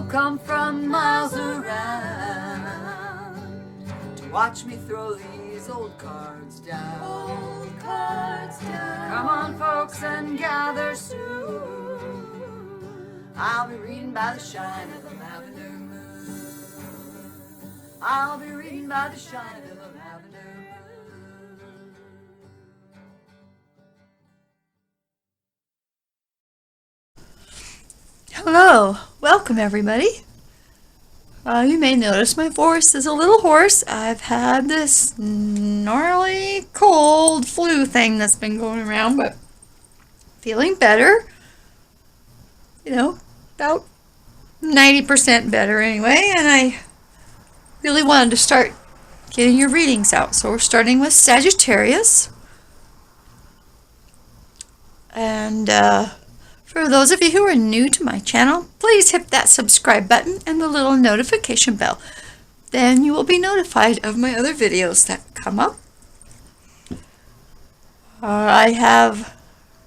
come from miles around to watch me throw these old cards down. Old cards down. Come on, folks, and gather soon. I'll be reading by the shine of the lavender moon. I'll be reading by the shine of the lavender moon. Hello, welcome everybody. You may notice my voice is a little hoarse. I've had this gnarly cold flu thing that's been going around, but feeling better. You know, about 90% better anyway, and I really wanted to start getting your readings out. So we're starting with Sagittarius. And for those of you who are new to my channel, please hit that subscribe button and the little notification bell. Then you will be notified of my other videos that come up. I have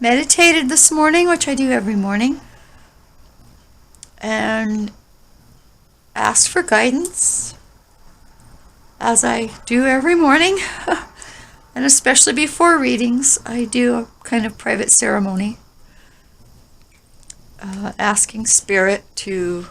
meditated this morning, which I do every morning, and asked for guidance, as I do every morning. And especially before readings, I do a kind of private ceremony. Asking Spirit to,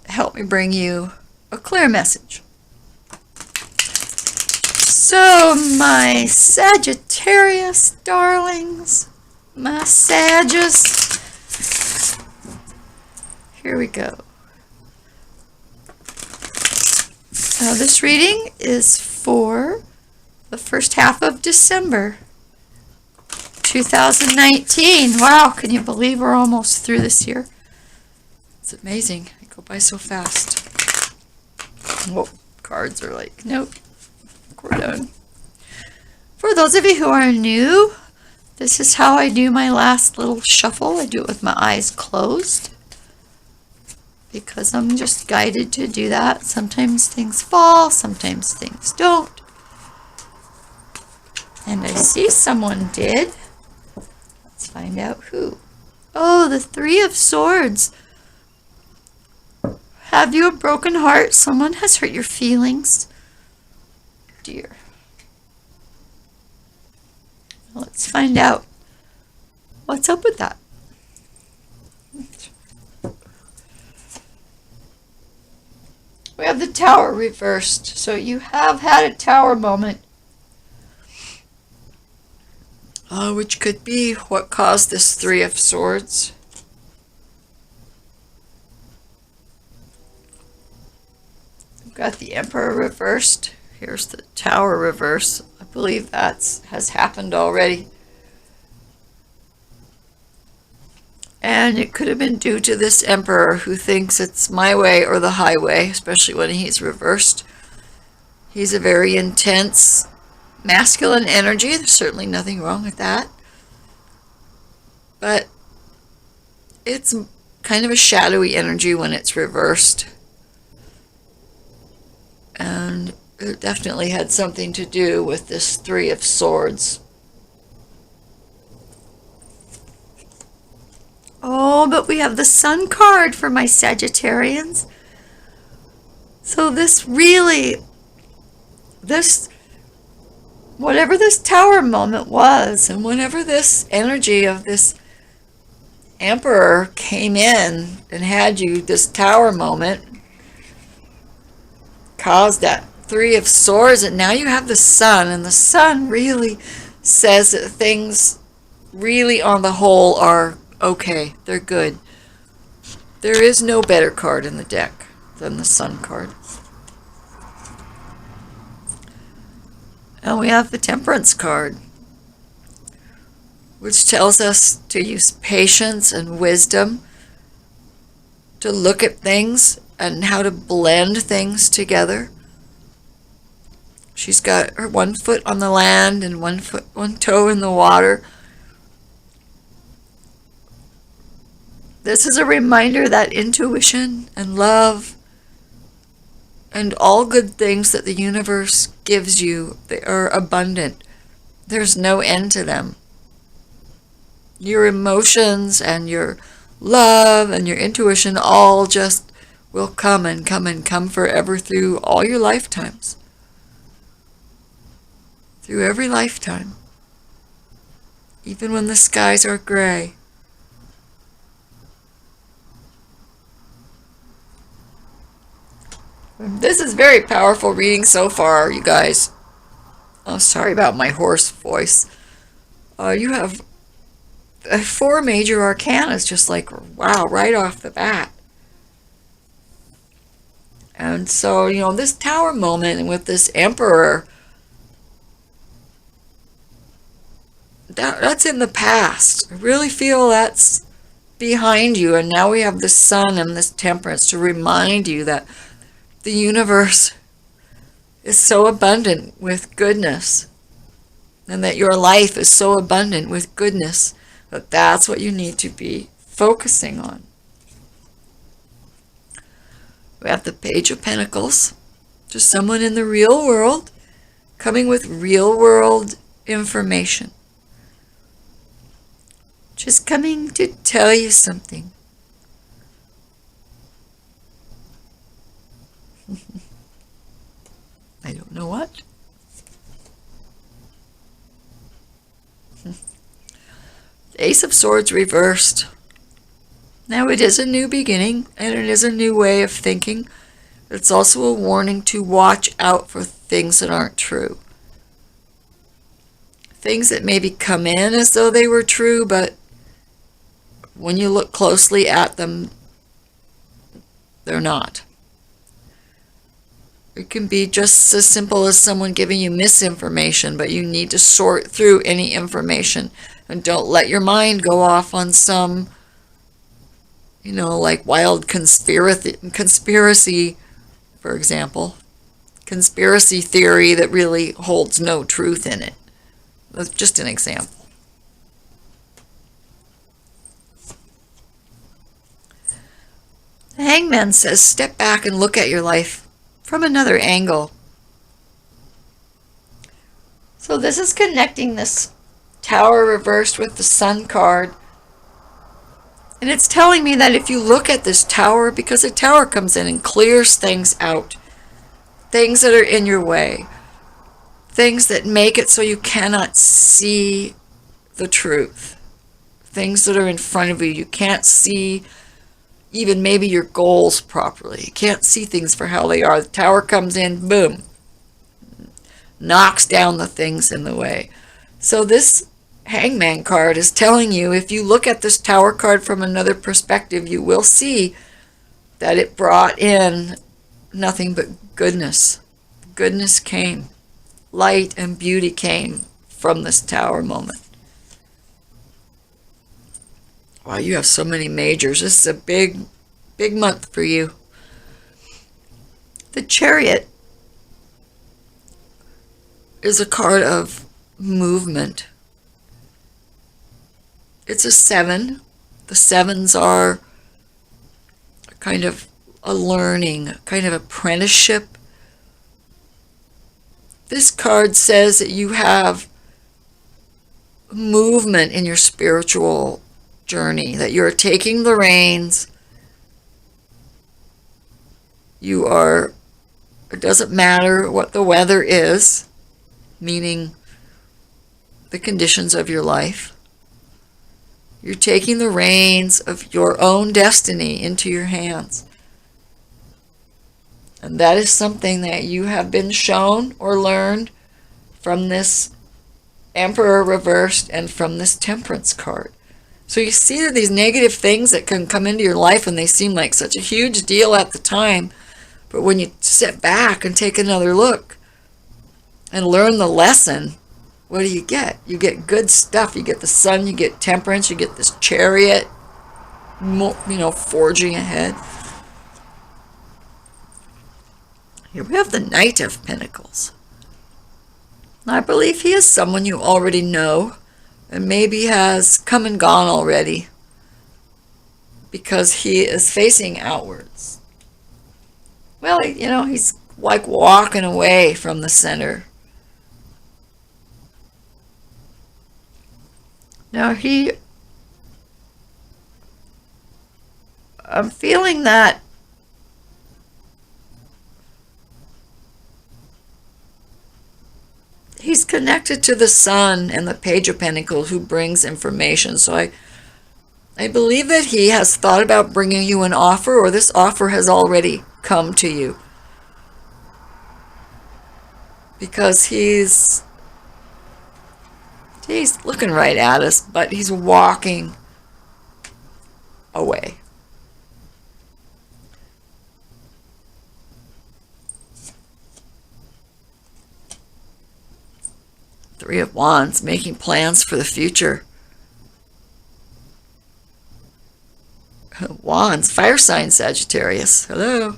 help me bring you a clear message. So, my Sagittarius darlings, my Sagittarius, here we go. Now, this reading is for the first half of December 2019. Wow, can you believe we're almost through this year? It's amazing. They go by so fast. Whoa, cards are like, nope, we're done. For those of you who are new, this is how I do my last little shuffle. I do it with my eyes closed because I'm just guided to do that. Sometimes things fall, sometimes things don't. And I see someone did. Let's find out who. Oh, the Three of Swords. Have you a broken heart? Someone has hurt your feelings. Dear. Let's find out what's up with that. We have the Tower reversed. So you have had a Tower moment. Which could be what caused this Three of Swords. We've got the Emperor reversed. Here's the Tower reverse. I believe that has happened already. And it could have been due to this Emperor who thinks it's my way or the highway, especially when he's reversed. He's a very intense masculine energy. There's certainly nothing wrong with that. But it's kind of a shadowy energy when it's reversed. And it definitely had something to do with this Three of Swords. Oh, but we have the Sun card for my Sagittarians. So this really, whatever this Tower moment was, and whenever this energy of this Emperor came in and had you this Tower moment, caused that Three of Swords, and now you have the Sun, and the Sun really says that things really on the whole are okay. They're good. There is no better card in the deck than the Sun card. And we have the Temperance card, which tells us to use patience and wisdom to look at things and how to blend things together. She's got her one foot on the land and one toe in the water. This is a reminder that intuition and love and all good things that the universe gives you, they are abundant. There's no end to them. your emotions and your love and your intuition all just will come and come and come forever through all your lifetimes. Through every lifetime. Even when the skies are gray. This is very powerful reading so far, you guys. Oh, sorry about my hoarse voice. You have 4 major arcana, just like, wow, right off the bat. And so, you know, this tower moment and with this emperor, that's in the past. I really feel that's behind you. And now we have the sun and this temperance to remind you that the universe is so abundant with goodness. And that your life is so abundant with goodness that that's what you need to be focusing on. We have the Page of Pentacles. Just someone in the real world coming with real world information. Just coming to tell you something. I don't know what. Ace of Swords reversed. Now it is a new beginning, and it is a new way of thinking. It's also a warning to watch out for things that aren't true. Things that maybe come in as though they were true, but when you look closely at them, they're not. It can be just as simple as someone giving you misinformation, but you need to sort through any information and don't let your mind go off on some, you know, like wild conspiracy, for example. Conspiracy theory that really holds no truth in it. That's just an example. The Hangman says, step back and look at your life from another angle. So this is connecting this Tower reversed with the Sun card. And it's telling me that if you look at this Tower, because the Tower comes in and clears things out, things that are in your way, things that make it so you cannot see the truth, things that are in front of you, you can't see even maybe your goals properly. You can't see things for how they are. The Tower comes in, boom, knocks down the things in the way. So this Hangman card is telling you, if you look at this Tower card from another perspective, you will see that it brought in nothing but goodness. Goodness came. Light and beauty came from this Tower moment. Wow, you have so many majors. This is a big, big month for you. The Chariot is a card of movement. It's a 7. The 7s are kind of a learning, kind of apprenticeship. This card says that you have movement in your spiritual journey, that you're taking the reins. You are, it doesn't matter what the weather is, meaning the conditions of your life. You're taking the reins of your own destiny into your hands. And that is something that you have been shown or learned from this Emperor reversed and from this Temperance card. So you see that these negative things that can come into your life and they seem like such a huge deal at the time, but when you sit back and take another look and learn the lesson, what do you get? You get good stuff. You get the Sun, you get Temperance, you get this Chariot, forging ahead. Here we have the Knight of Pentacles. I believe he is someone you already know and maybe has come and gone already because he is facing outwards. Well, he's like walking away from the center. Now he I'm feeling that he's connected to the Sun and the Page of Pentacles, who brings information. So I believe that he has thought about bringing you an offer, or this offer has already come to you. Because he's looking right at us, but he's walking away. Three of Wands, making plans for the future. Wands, fire sign Sagittarius. Hello.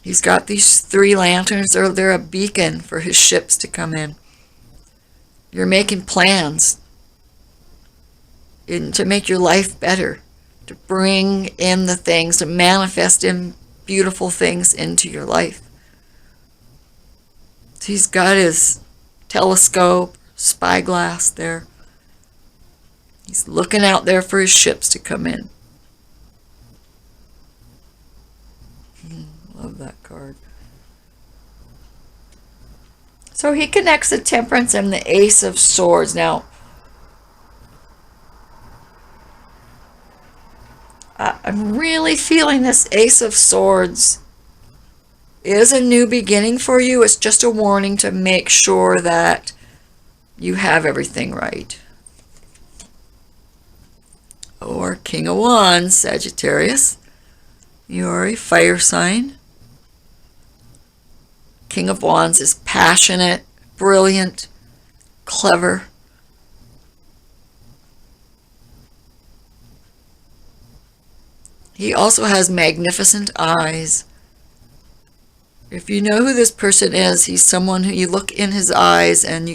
He's got these 3 lanterns. They're a beacon for his ships to come in. You're making plans to make your life better, to bring in the things, to manifest in beautiful things into your life. So he's got his telescope, spyglass there. He's looking out there for his ships to come in. Love that card. So he connects the Temperance and the Ace of Swords. Now, I'm really feeling this Ace of Swords is a new beginning for you. It's just a warning to make sure that you have everything right. Or King of Wands, Sagittarius. You're a fire sign. King of Wands is passionate, brilliant, clever. He also has magnificent eyes. If you know who this person is, he's someone who you look in his eyes and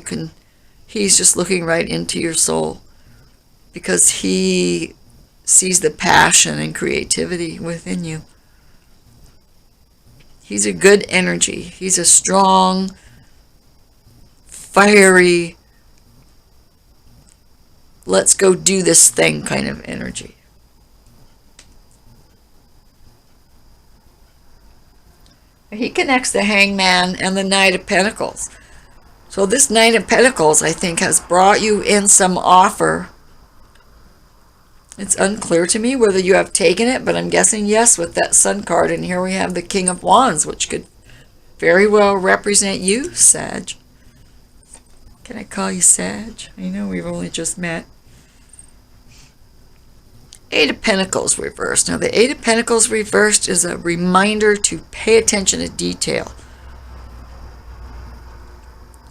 he's just looking right into your soul, because he sees the passion and creativity within you. He's a good energy. He's a strong, fiery, let's go do this thing kind of energy. He connects the Hangman and the Knight of Pentacles. So this Knight of Pentacles, I think, has brought you in some offer. It's unclear to me whether you have taken it, but I'm guessing yes with that Sun card. And here we have the King of Wands, which could very well represent you, Sag. Can I call you Sag? I know we've only just met. Eight of Pentacles reversed. Now the Eight of Pentacles reversed is a reminder to pay attention to detail.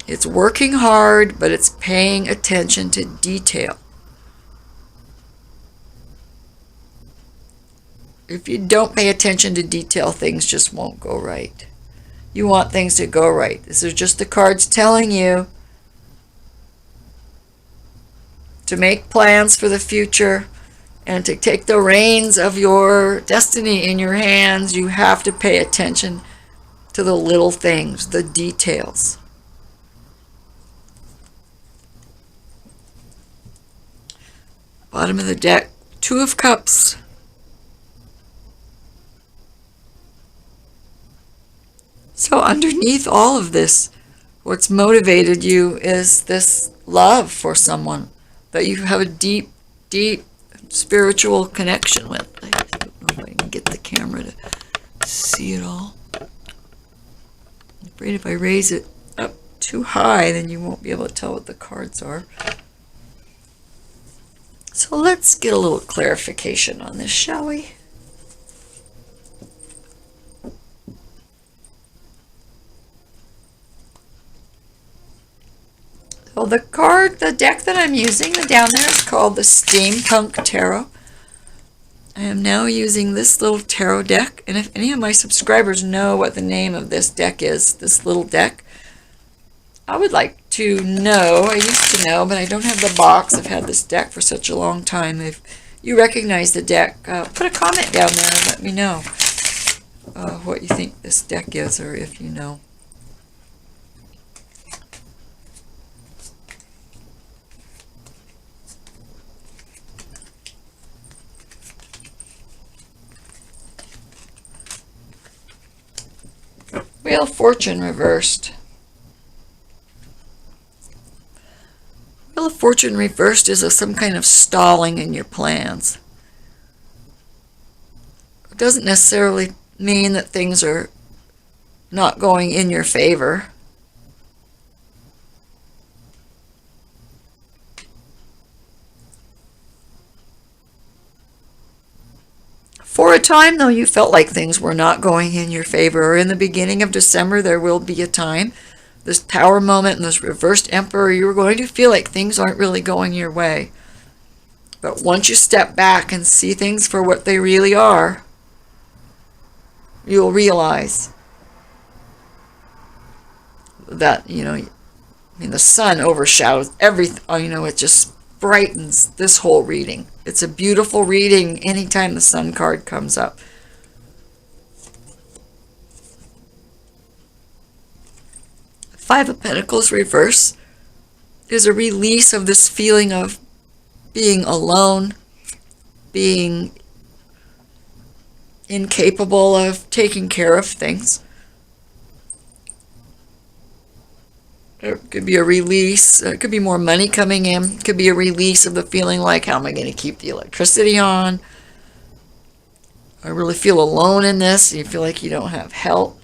It's working hard, but it's paying attention to detail. If you don't pay attention to detail, things just won't go right. You want things to go right. This is just the cards telling you to make plans for the future and to take the reins of your destiny in your hands. You have to pay attention to the little things, the details. Bottom of the deck, Two of Cups. So underneath all of this, what's motivated you is this love for someone that you have a deep, deep spiritual connection with. I don't know if I can get the camera to see it all. I'm afraid if I raise it up too high, then you won't be able to tell what the cards are. So let's get a little clarification on this, shall we? Well, the deck that I'm using, down there, is called the Steampunk Tarot. I am now using this little tarot deck, and if any of my subscribers know what the name of this deck is, this little deck, I would like to know. I used to know, but I don't have the box. I've had this deck for such a long time. If you recognize the deck, put a comment down there and let me know what you think this deck is, or if you know. Wheel of Fortune reversed. Wheel of Fortune reversed is some kind of stalling in your plans. It doesn't necessarily mean that things are not going in your favor. For a time, though, you felt like things were not going in your favor. Or in the beginning of December, there will be a time, this Tower moment and this reversed Emperor, you're going to feel like things aren't really going your way. But once you step back and see things for what they really are, you'll realize that, the sun overshadows everything. It just brightens this whole reading. It's a beautiful reading anytime the sun card comes up. Five of Pentacles reverse is a release of this feeling of being alone, being incapable of taking care of things. It could be a release. It could be more money coming in. It could be a release of the feeling like, how am I going to keep the electricity on? I really feel alone in this. You feel like you don't have help.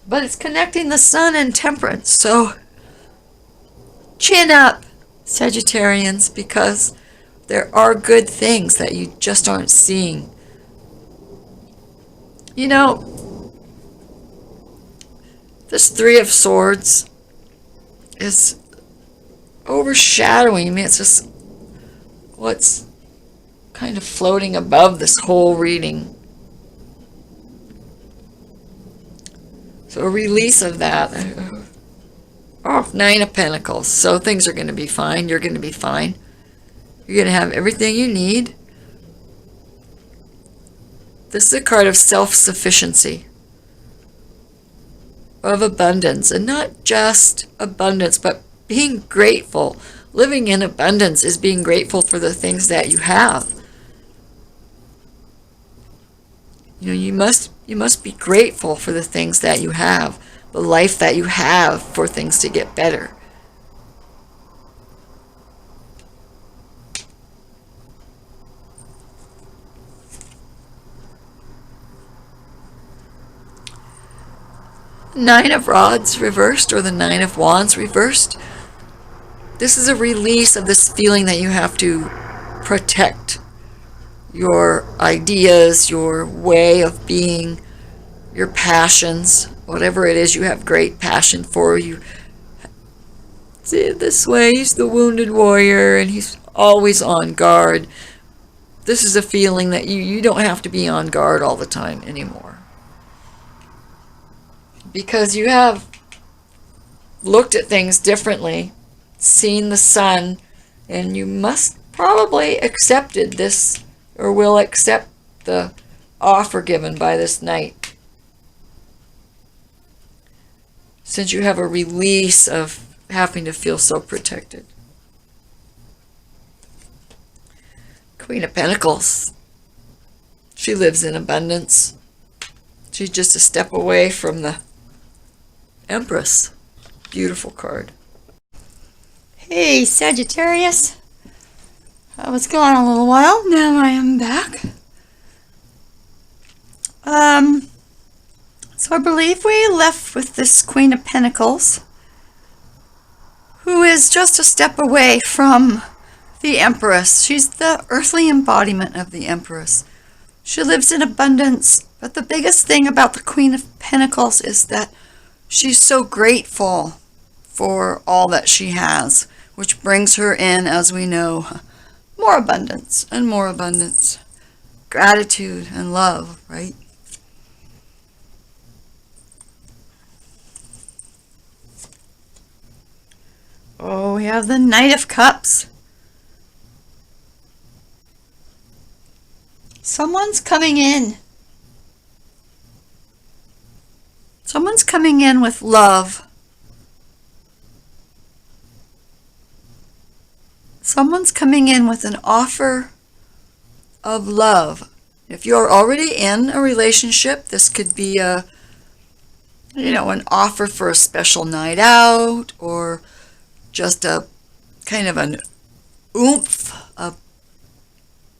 But it's connecting the sun and Temperance. So chin up, Sagittarians, because there are good things that you just aren't seeing. This Three of Swords is overshadowing me. It's just what's kind of floating above this whole reading. So a release of that. Oh, Nine of Pentacles. So things are going to be fine. You're going to be fine. You're going to have everything you need. This is a card of self-sufficiency, of abundance, and not just abundance, but being grateful. Living in abundance is being grateful for the things that you have. You must be grateful for the things that you have, the life that you have, for things to get better. Nine of Rods reversed, or the Nine of Wands reversed. This is a release of this feeling that you have to protect your ideas, your way of being, your passions, whatever it is you have great passion for. You see it this way. He's the wounded warrior, and he's always on guard. This is a feeling that you don't have to be on guard all the time anymore, because you have looked at things differently, seen the sun, and you must probably accepted this, or will accept the offer given by this Knight, since you have a release of having to feel so protected. Queen of Pentacles. She lives in abundance. She's just a step away from the Empress. Beautiful card. Hey, Sagittarius. I was gone a little while. Now I am back. So I believe we left with this Queen of Pentacles, who is just a step away from the Empress. She's the earthly embodiment of the Empress. She lives in abundance, but the biggest thing about the Queen of Pentacles is that she's so grateful for all that she has, which brings her in, as we know, more abundance and more abundance. Gratitude and love, right? Oh, we have the Knight of Cups. Someone's coming in. Someone's coming in with love. Someone's coming in with an offer of love. If you're already in a relationship, this could be an offer for a special night out, or just a kind of an oomph, a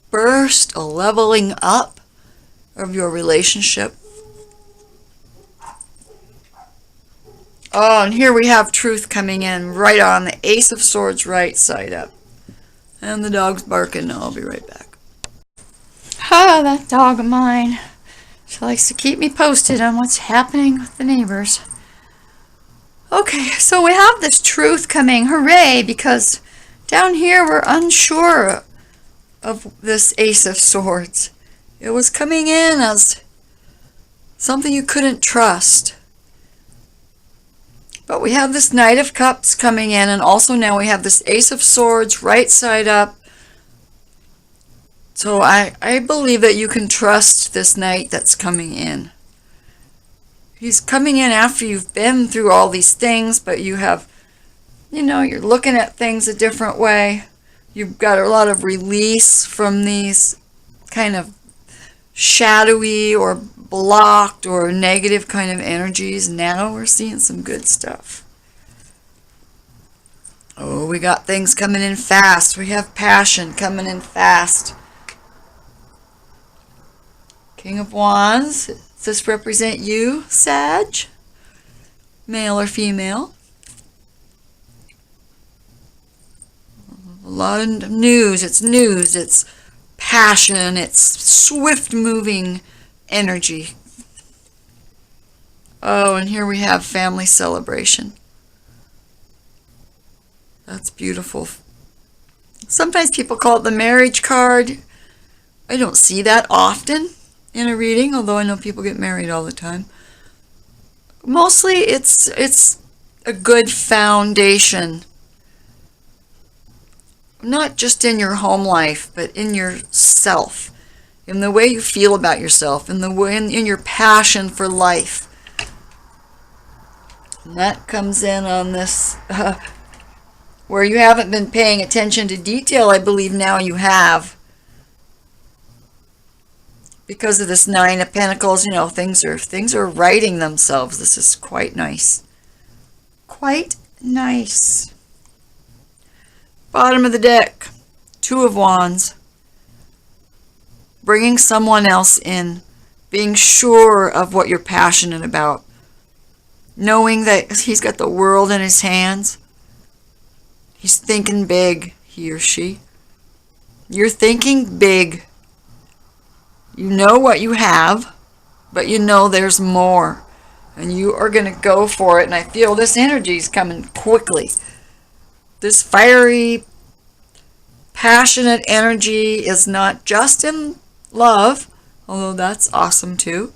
burst, a leveling up of your relationship. Oh, and here we have truth coming in right on the Ace of Swords right side up. And the dog's barking. I'll be right back. Ah, that dog of mine. She likes to keep me posted on what's happening with the neighbors. Okay, so we have this truth coming. Hooray, because down here we're unsure of this Ace of Swords. It was coming in as something you couldn't trust. But we have this Knight of Cups coming in, and also now we have this Ace of Swords right side up. So I believe that you can trust this knight that's coming in. He's coming in after you've been through all these things, but you have, you're looking at things a different way. You've got a lot of release from these kind of shadowy or blocked or negative kind of energies. Now we're seeing some good stuff. Oh, we got things coming in fast. We have passion coming in fast. King of Wands. Does this represent you, Sag? Male or female? A lot of news. It's passion. It's swift moving energy. Oh, and here we have family celebration. That's beautiful. Sometimes people call it the marriage card. I don't see that often in a reading, although I know people get married all the time. Mostly it's a good foundation. Not just in your home life, but in yourself. In the way you feel about yourself, in the way in your passion for life. And that comes in on this where you haven't been paying attention to detail. I believe now you have, because of this Nine of Pentacles. Things are righting themselves. This is quite nice. Quite nice. Bottom of the deck, Two of Wands. Bringing someone else in, being sure of what you're passionate about, knowing that he's got the world in his hands. He's thinking big, he or she. You're thinking big. You know what you have, but you know there's more, and you are going to go for it. And I feel this energy is coming quickly. This fiery, passionate energy is not just in love, although that's awesome too.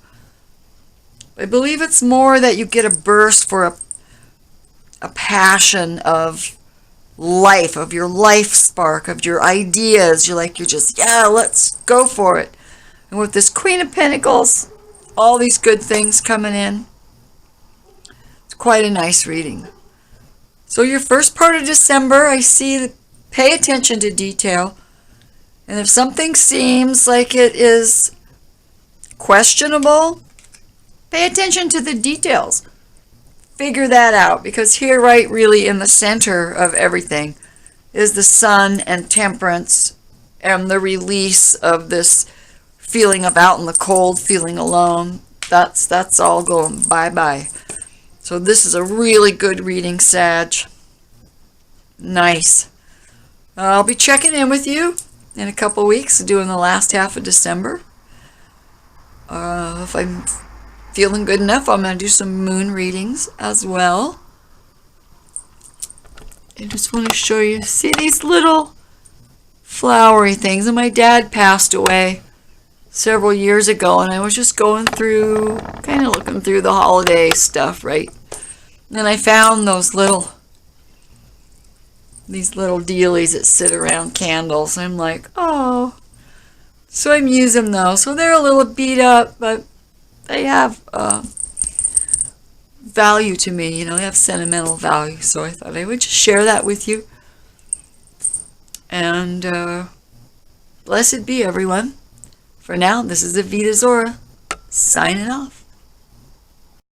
I believe it's more that you get a burst for a passion of life, of your life spark, of your ideas. You're just, yeah, let's go for it. And with this Queen of Pentacles, all these good things coming in, it's quite a nice reading. So your first part of December, I see, pay attention to detail. And if something seems like it is questionable, pay attention to the details. Figure that out, because here, right really in the center of everything, is the Sun and Temperance and the release of this feeling of out in the cold, feeling alone. That's all going bye-bye. So this is a really good reading, Sag. Nice. I'll be checking in with you in a couple weeks, doing the last half of December. If I'm feeling good enough, I'm going to do some moon readings as well. I just want to show you, see these little flowery things. And my dad passed away several years ago, and I was just going through, kind of looking through the holiday stuff, right? And I found these little dealies that sit around candles. I'm like, oh. So I use them though. So they're a little beat up, but they have value to me. They have sentimental value. So I thought I would just share that with you. And blessed be everyone. For now, this is Avitazorrah, signing off.